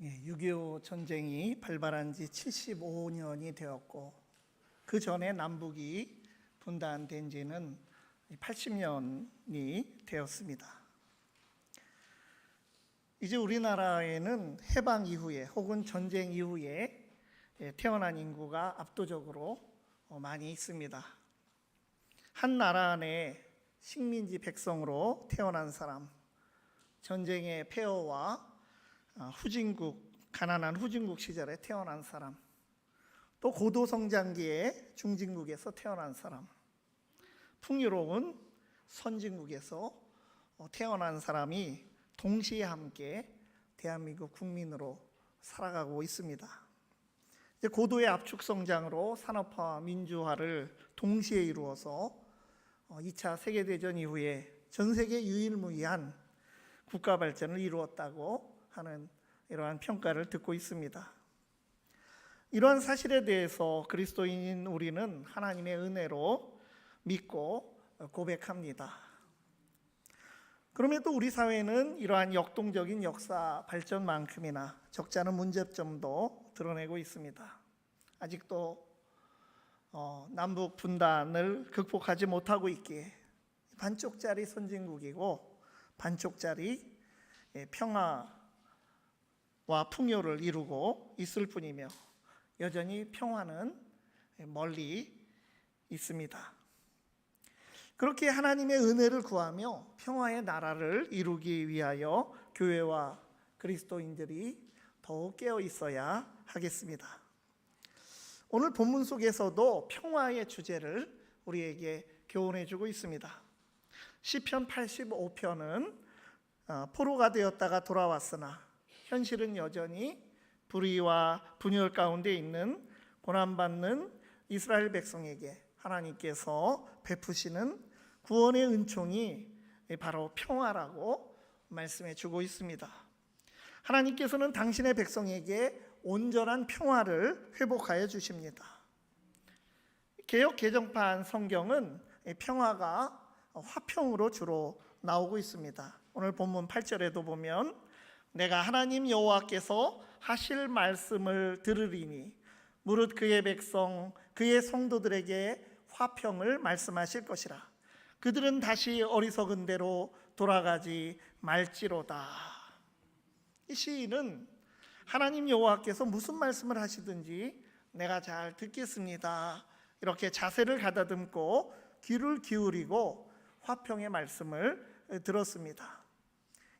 6.25 전쟁이 발발한 지 75년이 되었고 그 전에 남북이 분단된 지는 80년이 되었습니다. 이제 우리나라에는 해방 이후에 혹은 전쟁 이후에 태어난 인구가 압도적으로 많이 있습니다. 한 나라 안에 식민지 백성으로 태어난 사람, 전쟁의 폐허와 가난한 후진국 시절에 태어난 사람, 또 고도성장기에 중진국에서 태어난 사람, 풍요로운 선진국에서 태어난 사람이 동시에 함께 대한민국 국민으로 살아가고 있습니다. 이제 고도의 압축 성장으로 산업화와 민주화를 동시에 이루어서 2차 세계대전 이후에 전 세계 유일무이한 국가 발전을 이루었다고 하는 이러한 평가를 듣고 있습니다. 이러한 사실에 대해서 그리스도인인 우리는 하나님의 은혜로 믿고 고백합니다. 그럼에도 우리 사회는 이러한 역동적인 역사 발전만큼이나 적지 않은 문제점도 드러내고 있습니다. 아직도 남북 분단을 극복하지 못하고 있기에 반쪽짜리 선진국이고 반쪽짜리 평화와 풍요를 이루고 있을 뿐이며 여전히 평화는 멀리 있습니다. 그렇게 하나님의 은혜를 구하며 평화의 나라를 이루기 위하여 교회와 그리스도인들이 더욱 깨어 있어야 하겠습니다. 오늘 본문 속에서도 평화의 주제를 우리에게 교훈해 주고 있습니다. 시편 85편은 포로가 되었다가 돌아왔으나 현실은 여전히 불의와 분열 가운데 있는 고난받는 이스라엘 백성에게 하나님께서 베푸시는 구원의 은총이 바로 평화라고 말씀해 주고 있습니다. 하나님께서는 당신의 백성에게 온전한 평화를 회복하여 주십니다. 개역 개정판 성경은 평화가 화평으로 주로 나오고 있습니다. 오늘 본문 8절에도 보면 내가 하나님 여호와께서 하실 말씀을 들으리니 무릇 그의 백성 그의 성도들에게 화평을 말씀하실 것이라. 그들은 다시 어리석은 대로 돌아가지 말지로다. 이 시인은 하나님 여호와께서 무슨 말씀을 하시든지 내가 잘 듣겠습니다, 이렇게 자세를 가다듬고 귀를 기울이고 화평의 말씀을 들었습니다.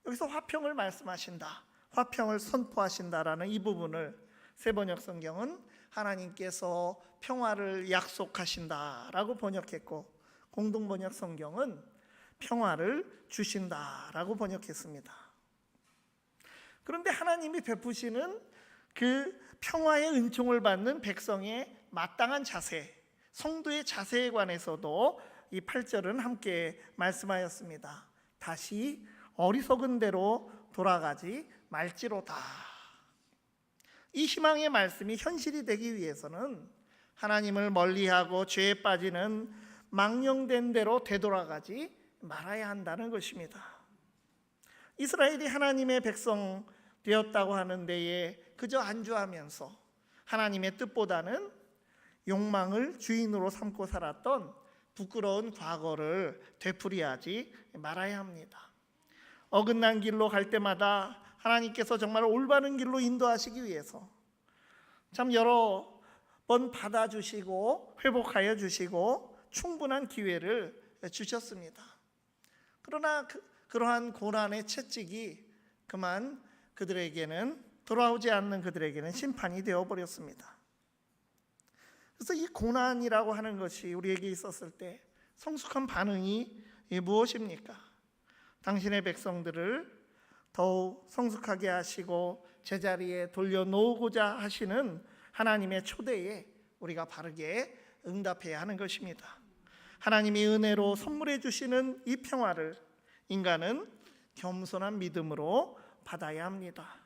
여기서 화평을 말씀하신다, 화평을 선포하신다라는 이 부분을 새번역 성경은 하나님께서 평화를 약속하신다라고 번역했고, 공동번역 성경은 평화를 주신다라고 번역했습니다. 그런데 하나님이 베푸시는 그 평화의 은총을 받는 백성의 마땅한 자세, 성도의 자세에 관해서도 이 8절은 함께 말씀하였습니다. 다시 어리석은 대로 돌아가지 말지로다. 이 희망의 말씀이 현실이 되기 위해서는 하나님을 멀리하고 죄에 빠지는 망령된 대로 되돌아가지 말아야 한다는 것입니다. 이스라엘이 하나님의 백성 되었다고 하는 데에 그저 안주하면서 하나님의 뜻보다는 욕망을 주인으로 삼고 살았던 부끄러운 과거를 되풀이하지 말아야 합니다. 어긋난 길로 갈 때마다 하나님께서 정말 올바른 길로 인도하시기 위해서 참 여러 번 받아주시고 회복하여 주시고 충분한 기회를 주셨습니다. 그러나 그러한 고난의 채찍이 그만 그들에게는, 돌아오지 않는 그들에게는 심판이 되어버렸습니다. 그래서 이 고난이라고 하는 것이 우리에게 있었을 때 성숙한 반응이 무엇입니까? 당신의 백성들을 더욱 성숙하게 하시고 제자리에 돌려놓고자 하시는 하나님의 초대에 우리가 바르게 응답해야 하는 것입니다. 하나님이 은혜로 선물해 주시는 이 평화를 인간은 겸손한 믿음으로 받아야 합니다.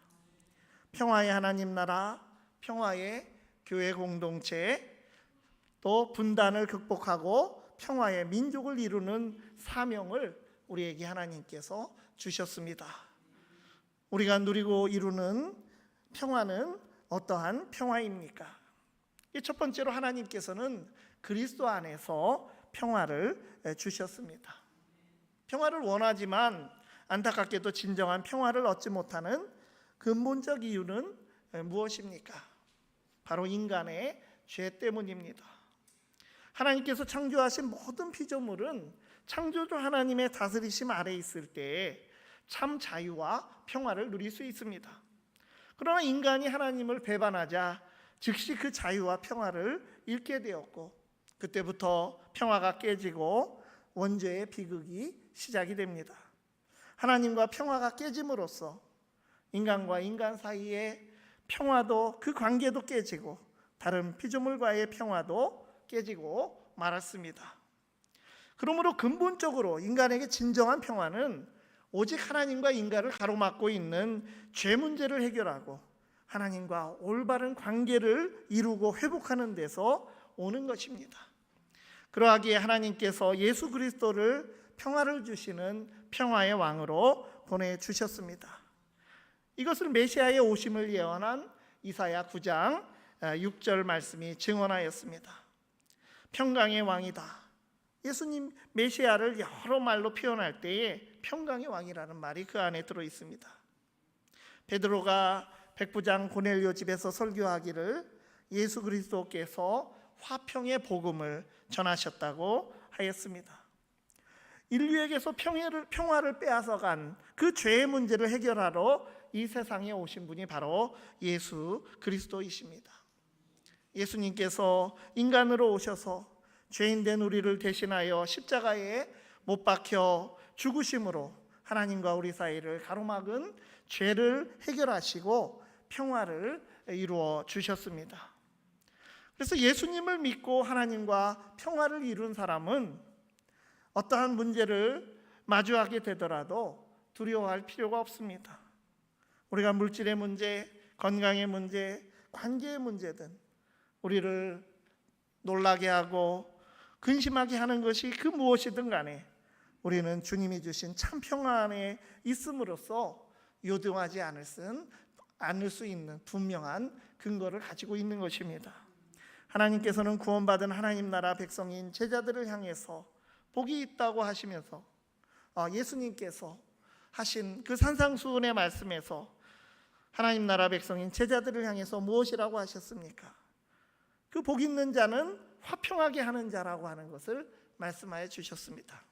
평화의 하나님 나라, 평화의 교회 공동체, 또 분단을 극복하고 평화의 민족을 이루는 사명을 우리에게 하나님께서 주셨습니다. 우리가 누리고 이루는 평화는 어떠한 평화입니까? 이 첫 번째로 하나님께서는 그리스도 안에서 평화를 주셨습니다. 평화를 원하지만 안타깝게도 진정한 평화를 얻지 못하는 근본적 이유는 무엇입니까? 바로 인간의 죄 때문입니다. 하나님께서 창조하신 모든 피조물은 창조주 하나님의 다스리심 아래 있을 때에 참 자유와 평화를 누릴 수 있습니다. 그러나 인간이 하나님을 배반하자 즉시 그 자유와 평화를 잃게 되었고, 그때부터 평화가 깨지고 원죄의 비극이 시작이 됩니다. 하나님과 평화가 깨짐으로써 인간과 인간 사이의 평화도, 그 관계도 깨지고 다른 피조물과의 평화도 깨지고 말았습니다. 그러므로 근본적으로 인간에게 진정한 평화는 오직 하나님과 인간을 가로막고 있는 죄 문제를 해결하고 하나님과 올바른 관계를 이루고 회복하는 데서 오는 것입니다. 그러하기에 하나님께서 예수 그리스도를 평화를 주시는 평화의 왕으로 보내주셨습니다. 이것을 메시아의 오심을 예언한 이사야 9장 6절 말씀이 증언하였습니다. 평강의 왕이다. 예수님 메시아를 여러 말로 표현할 때에 평강의 왕이라는 말이 그 안에 들어 있습니다. 베드로가 백부장 고넬료 집에서 설교하기를 예수 그리스도께서 화평의 복음을 전하셨다고 하였습니다. 인류에게서 평화를 빼앗아간 그 죄의 문제를 해결하러 이 세상에 오신 분이 바로 예수 그리스도이십니다. 예수님께서 인간으로 오셔서 죄인된 우리를 대신하여 십자가에 못 박혀 죽으심으로 하나님과 우리 사이를 가로막은 죄를 해결하시고 평화를 이루어 주셨습니다. 그래서 예수님을 믿고 하나님과 평화를 이룬 사람은 어떠한 문제를 마주하게 되더라도 두려워할 필요가 없습니다. 우리가 물질의 문제, 건강의 문제, 관계의 문제든 우리를 놀라게 하고 근심하게 하는 것이 그 무엇이든 간에 우리는 주님이 주신 참 평화 안에 있음으로써 요동하지 않을 수 있는 분명한 근거를 가지고 있는 것입니다. 하나님께서는 구원받은 하나님 나라 백성인 제자들을 향해서 복이 있다고 하시면서 예수님께서 하신 그 산상수훈의 말씀에서 하나님 나라 백성인 제자들을 향해서 무엇이라고 하셨습니까? 그 복 있는 자는 화평하게 하는 자라고 하는 것을 말씀하여 주셨습니다.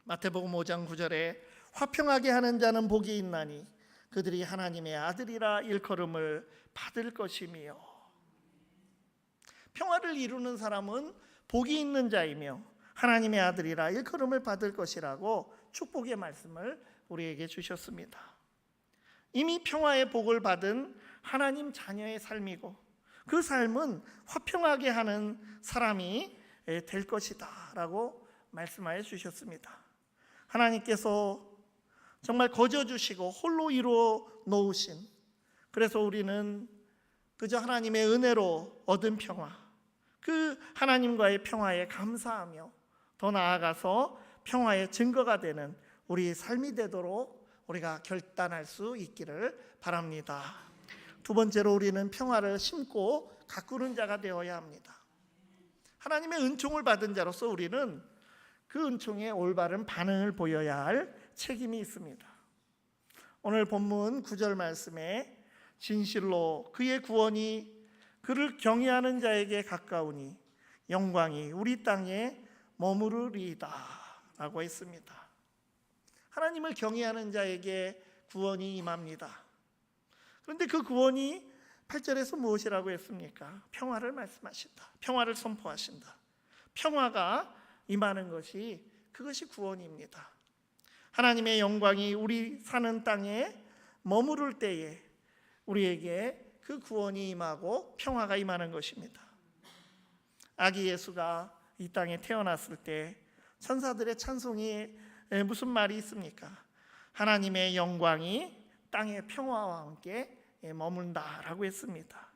마태복음 5장 9절에 화평하게 하는 자는 복이 있나니 그들이 하나님의 아들이라 일컬음을 받을 것이며, 평화를 이루는 사람은 복이 있는 자이며 하나님의 아들이라 일컬음을 받을 것이라고 축복의 말씀을 우리에게 주셨습니다. 이미 평화의 복을 받은 하나님 자녀의 삶이고 그 삶은 화평하게 하는 사람이 될 것이다 라고 말씀하여 주셨습니다. 하나님께서 정말 거저 주시고 홀로 이루어 놓으신, 그래서 우리는 그저 하나님의 은혜로 얻은 평화, 그 하나님과의 평화에 감사하며 더 나아가서 평화의 증거가 되는 우리 삶이 되도록 우리가 결단할 수 있기를 바랍니다. 두 번째로 우리는 평화를 심고 가꾸는 자가 되어야 합니다. 하나님의 은총을 받은 자로서 우리는 그 은총에 올바른 반응을 보여야 할 책임이 있습니다. 오늘 본문 9절 말씀에 진실로 그의 구원이 그를 경외하는 자에게 가까우니 영광이 우리 땅에 머무르리이다 라고 했습니다. 하나님을 경외하는 자에게 구원이 임합니다. 그런데 그 구원이 8절에서 무엇이라고 했습니까? 평화를 말씀하신다. 평화를 선포하신다. 평화가 임하는 것이, 그것이 구원입니다. 하나님의 영광이 우리 사는 땅에 머무를 때에 우리에게 그 구원이 임하고 평화가 임하는 것입니다. 아기 예수가 이 땅에 태어났을 때 천사들의 찬송이 무슨 말이 있습니까? 하나님의 영광이 땅의 평화와 함께 머문다라고 했습니다.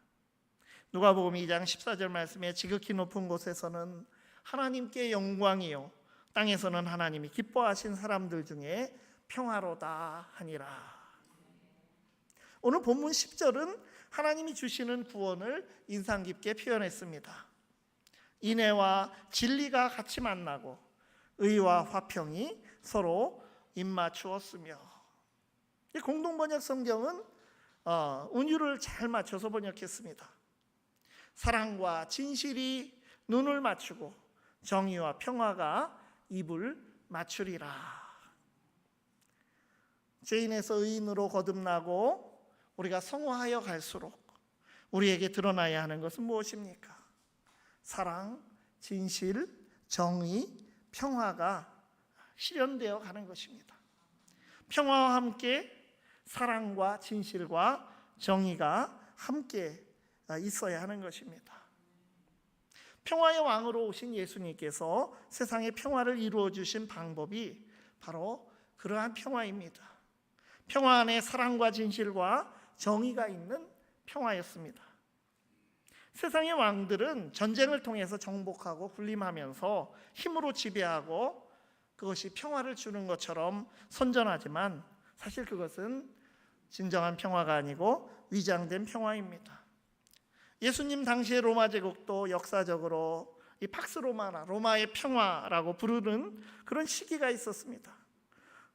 누가복음 2장 14절 말씀에 지극히 높은 곳에서는 하나님께 영광이요 땅에서는 하나님이 기뻐하신 사람들 중에 평화로다 하니라. 오늘 본문 10절은 하나님이 주시는 구원을 인상 깊게 표현했습니다. 인애와 진리가 같이 만나고 의와 화평이 서로 입맞추었으며. 공동번역 성경은 운율을 잘 맞춰서 번역했습니다. 사랑과 진실이 눈을 맞추고 정의와 평화가 입을 맞추리라. 죄인에서 의인으로 거듭나고 우리가 성화하여 갈수록 우리에게 드러나야 하는 것은 무엇입니까? 사랑, 진실, 정의, 평화가 실현되어 가는 것입니다. 평화와 함께 사랑과 진실과 정의가 함께 있어야 하는 것입니다. 평화의 왕으로 오신 예수님께서 세상의 평화를 이루어 주신 방법이 바로 그러한 평화입니다. 평화 안에 사랑과 진실과 정의가 있는 평화였습니다. 세상의 왕들은 전쟁을 통해서 정복하고 군림하면서 힘으로 지배하고 그것이 평화를 주는 것처럼 선전하지만 사실 그것은 진정한 평화가 아니고 위장된 평화입니다. 예수님 당시의 로마 제국도 역사적으로 이 팍스 로마나 로마의 평화라고 부르는 그런 시기가 있었습니다.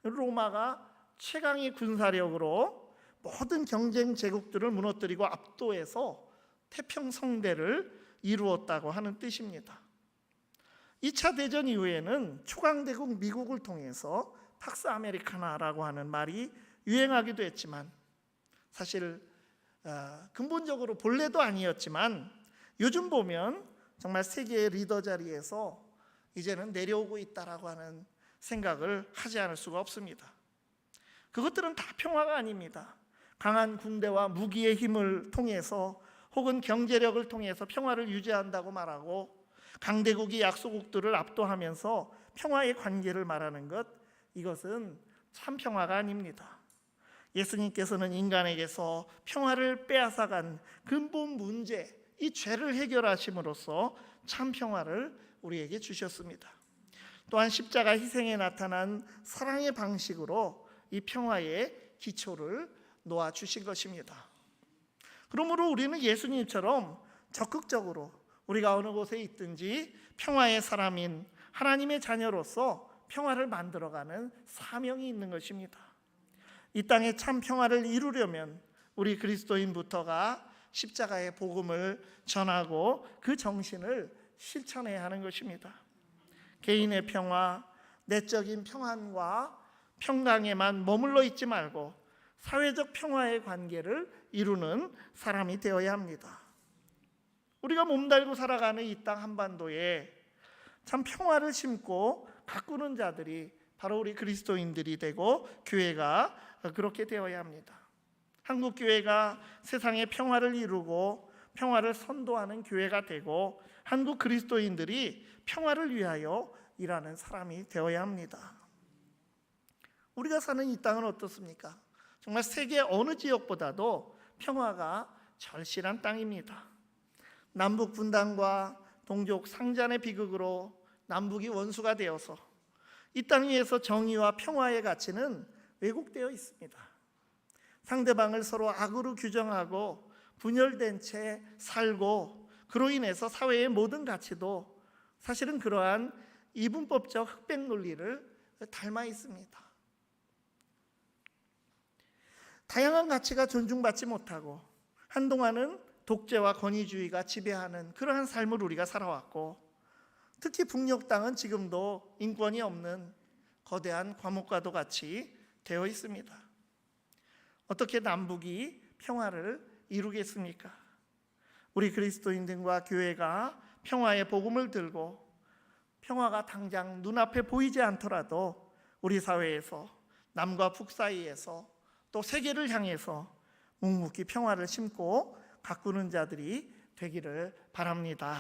로마가 최강의 군사력으로 모든 경쟁 제국들을 무너뜨리고 압도해서 태평성대를 이루었다고 하는 뜻입니다. 2차 대전 이후에는 초강대국 미국을 통해서 팍스 아메리카나라고 하는 말이 유행하기도 했지만 사실 근본적으로 본래도 아니었지만 요즘 보면 정말 세계의 리더 자리에서 이제는 내려오고 있다라고 하는 생각을 하지 않을 수가 없습니다. 그것들은 다 평화가 아닙니다. 강한 군대와 무기의 힘을 통해서 혹은 경제력을 통해서 평화를 유지한다고 말하고 강대국이 약소국들을 압도하면서 평화의 관계를 말하는 것, 이것은 참 평화가 아닙니다. 예수님께서는 인간에게서 평화를 빼앗아간 근본 문제, 이 죄를 해결하심으로써 참 평화를 우리에게 주셨습니다. 또한 십자가 희생에 나타난 사랑의 방식으로 이 평화의 기초를 놓아주신 것입니다. 그러므로 우리는 예수님처럼 적극적으로 우리가 어느 곳에 있든지 평화의 사람인 하나님의 자녀로서 평화를 만들어가는 사명이 있는 것입니다. 이 땅에 참 평화를 이루려면 우리 그리스도인부터가 십자가의 복음을 전하고 그 정신을 실천해야 하는 것입니다. 개인의 평화, 내적인 평안과 평강에만 머물러 있지 말고 사회적 평화의 관계를 이루는 사람이 되어야 합니다. 우리가 몸달고 살아가는 이 땅 한반도에 참 평화를 심고 가꾸는 자들이 바로 우리 그리스도인들이 되고 교회가 그렇게 되어야 합니다. 한국 교회가 세상의 평화를 이루고 평화를 선도하는 교회가 되고 한국 그리스도인들이 평화를 위하여 일하는 사람이 되어야 합니다. 우리가 사는 이 땅은 어떻습니까? 정말 세계 어느 지역보다도 평화가 절실한 땅입니다. 남북 분단과 동족 상잔의 비극으로 남북이 원수가 되어서 이 땅 위에서 정의와 평화의 가치는 왜곡되어 있습니다. 상대방을 서로 악으로 규정하고 분열된 채 살고 그로 인해서 사회의 모든 가치도 사실은 그러한 이분법적 흑백 논리를 닮아 있습니다. 다양한 가치가 존중받지 못하고 한동안은 독재와 권위주의가 지배하는 그러한 삶을 우리가 살아왔고 특히 북녘 땅은 지금도 인권이 없는 거대한 과목과도 같이 되어 있습니다. 어떻게 남북이 평화를 이루겠습니까? 우리 그리스도인들과 교회가 평화의 복음을 들고 평화가 당장 눈앞에 보이지 않더라도 우리 사회에서 남과 북 사이에서 또 세계를 향해서 묵묵히 평화를 심고 가꾸는 자들이 되기를 바랍니다.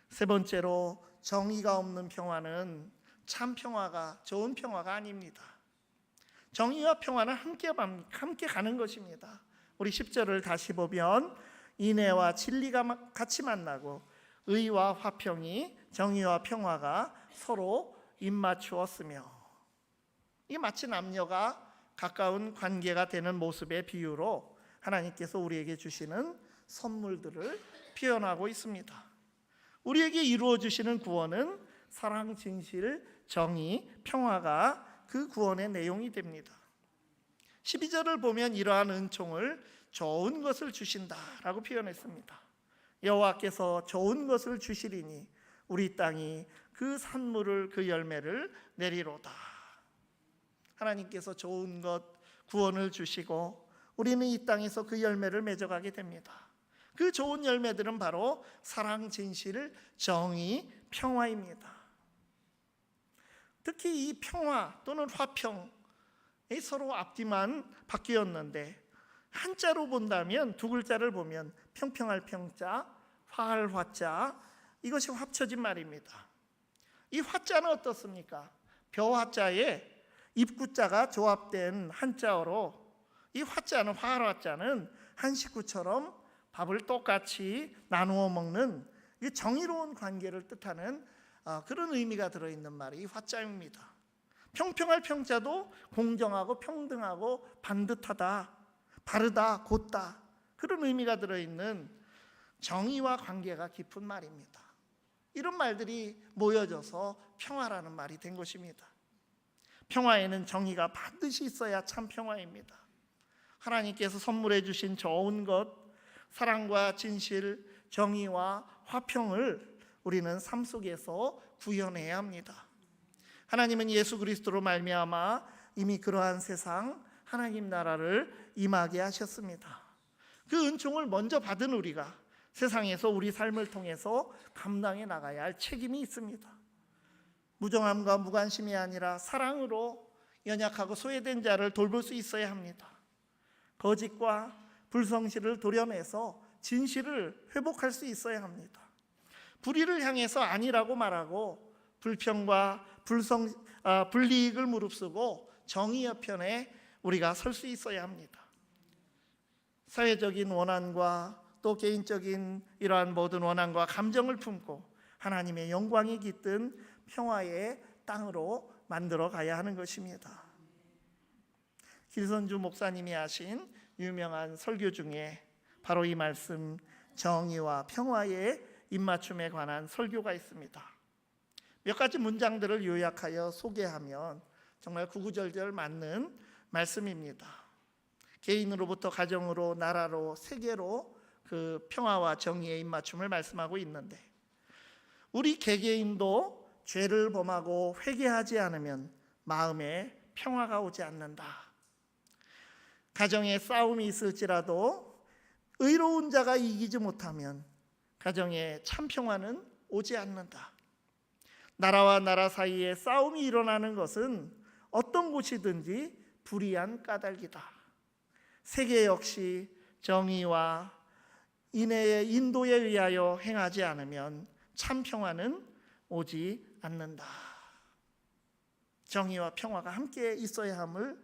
세 번째로, 정의가 없는 평화는 참 평화가, 좋은 평화가 아닙니다. 정의와 평화는 함께 가는 것입니다. 우리 10절을 다시 보면 인애와 진리가 같이 만나고 의와 화평이, 정의와 평화가 서로 입맞추었으며, 이 마치 남녀가 가까운 관계가 되는 모습의 비유로 하나님께서 우리에게 주시는 선물들을 표현하고 있습니다. 우리에게 이루어 주시는 구원은 사랑, 진실, 정의, 평화가 그 구원의 내용이 됩니다. 12절을 보면 이러한 은총을 좋은 것을 주신다라고 표현했습니다. 여호와께서 좋은 것을 주시리니 우리 땅이 그 산물을, 그 열매를 내리로다. 하나님께서 좋은 것, 구원을 주시고 우리는 이 땅에서 그 열매를 맺어가게 됩니다. 그 좋은 열매들은 바로 사랑, 진실, 정의, 평화입니다. 특히 이 평화 또는 화평, 서로 앞뒤만 바뀌었는데 한자로 본다면, 두 글자를 보면 평평할 평자, 화할 화자, 이것이 합쳐진 말입니다. 이 화자는 어떻습니까? 벼화자에 입구자가 조합된 한자어로 이 화자는, 화할 화자는 한 식구처럼 밥을 똑같이 나누어 먹는 정의로운 관계를 뜻하는 그런 의미가 들어있는 말이 이 화자입니다. 평평할 평자도 공정하고 평등하고 반듯하다, 바르다, 곧다, 그런 의미가 들어있는 정의와 관계가 깊은 말입니다. 이런 말들이 모여져서 평화라는 말이 된 것입니다. 평화에는 정의가 반드시 있어야 참 평화입니다. 하나님께서 선물해 주신 좋은 것, 사랑과 진실, 정의와 화평을 우리는 삶 속에서 구현해야 합니다. 하나님은 예수 그리스도로 말미암아 이미 그러한 세상, 하나님 나라를 임하게 하셨습니다. 그 은총을 먼저 받은 우리가 세상에서 우리 삶을 통해서 감당해 나가야 할 책임이 있습니다. 무정함과 무관심이 아니라 사랑으로 연약하고 소외된 자를 돌볼 수 있어야 합니다. 거짓과 불성실을 도려내서 진실을 회복할 수 있어야 합니다. 불의를 향해서 아니라고 말하고 불평과 불이익을 무릅쓰고 정의 옆편에 우리가 설 수 있어야 합니다. 사회적인 원한과 또 개인적인 이러한 모든 원한과 감정을 품고 하나님의 영광이 깃든 평화의 땅으로 만들어 가야 하는 것입니다. 길선주 목사님이 하신 유명한 설교 중에 바로 이 말씀, 정의와 평화의 입맞춤에 관한 설교가 있습니다. 몇 가지 문장들을 요약하여 소개하면 정말 구구절절 맞는 말씀입니다. 개인으로부터 가정으로, 나라로, 세계로 그 평화와 정의의 입맞춤을 말씀하고 있는데, 우리 개개인도 죄를 범하고 회개하지 않으면 마음에 평화가 오지 않는다. 가정에 싸움이 있을지라도 의로운 자가 이기지 못하면 가정에 참 평화는 오지 않는다. 나라와 나라 사이에 싸움이 일어나는 것은 어떤 곳이든지 불의한 까닭이다. 세계 역시 정의와 인애의 인도에 의하여 행하지 않으면 참 평화는 오지 않는다. 정의와 평화가 함께 있어야 함을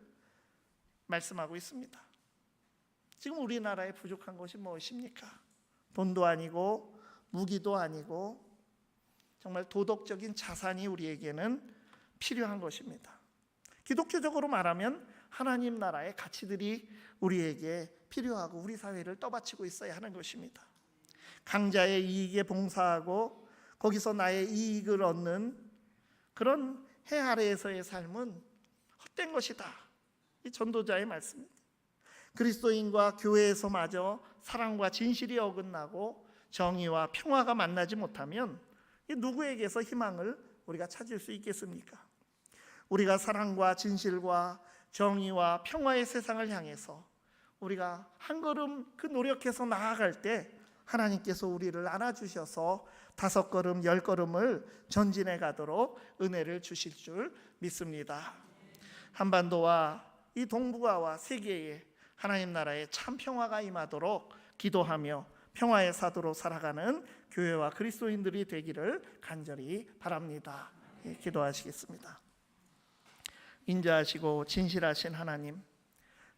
말씀하고 있습니다. 지금 우리나라에 부족한 것이 무엇입니까? 돈도 아니고 무기도 아니고 정말 도덕적인 자산이 우리에게는 필요한 것입니다. 기독교적으로 말하면 하나님 나라의 가치들이 우리에게 필요하고 우리 사회를 떠받치고 있어야 하는 것입니다. 강자의 이익에 봉사하고 거기서 나의 이익을 얻는 그런 해 아래에서의 삶은 헛된 것이다. 이 전도자의 말씀입니다. 그리스도인과 교회에서마저 사랑과 진실이 어긋나고 정의와 평화가 만나지 못하면 누구에게서 희망을 우리가 찾을 수 있겠습니까? 우리가 사랑과 진실과 정의와 평화의 세상을 향해서 우리가 한 걸음 그 노력해서 나아갈 때 하나님께서 우리를 안아주셔서 5걸음 10걸음을 전진해 가도록 은혜를 주실 줄 믿습니다. 한반도와 이 동북아와 세계에 하나님 나라의 참 평화가 임하도록 기도하며 평화의 사도로 살아가는 교회와 그리스도인들이 되기를 간절히 바랍니다. 기도하시겠습니다. 인자하시고 진실하신 하나님,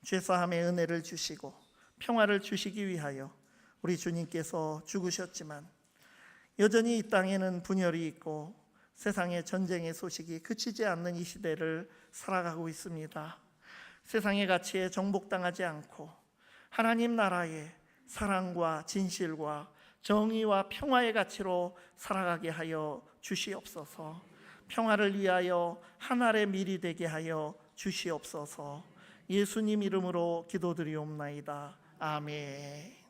죄사함의 은혜를 주시고 평화를 주시기 위하여 우리 주님께서 죽으셨지만 여전히 이 땅에는 분열이 있고 세상의 전쟁의 소식이 그치지 않는 이 시대를 살아가고 있습니다. 세상의 가치에 정복당하지 않고 하나님 나라의 사랑과 진실과 정의와 평화의 가치로 살아가게 하여 주시옵소서. 평화를 위하여 한 알의 밀이 되게 하여 주시옵소서. 예수님 이름으로 기도드리옵나이다. 아멘.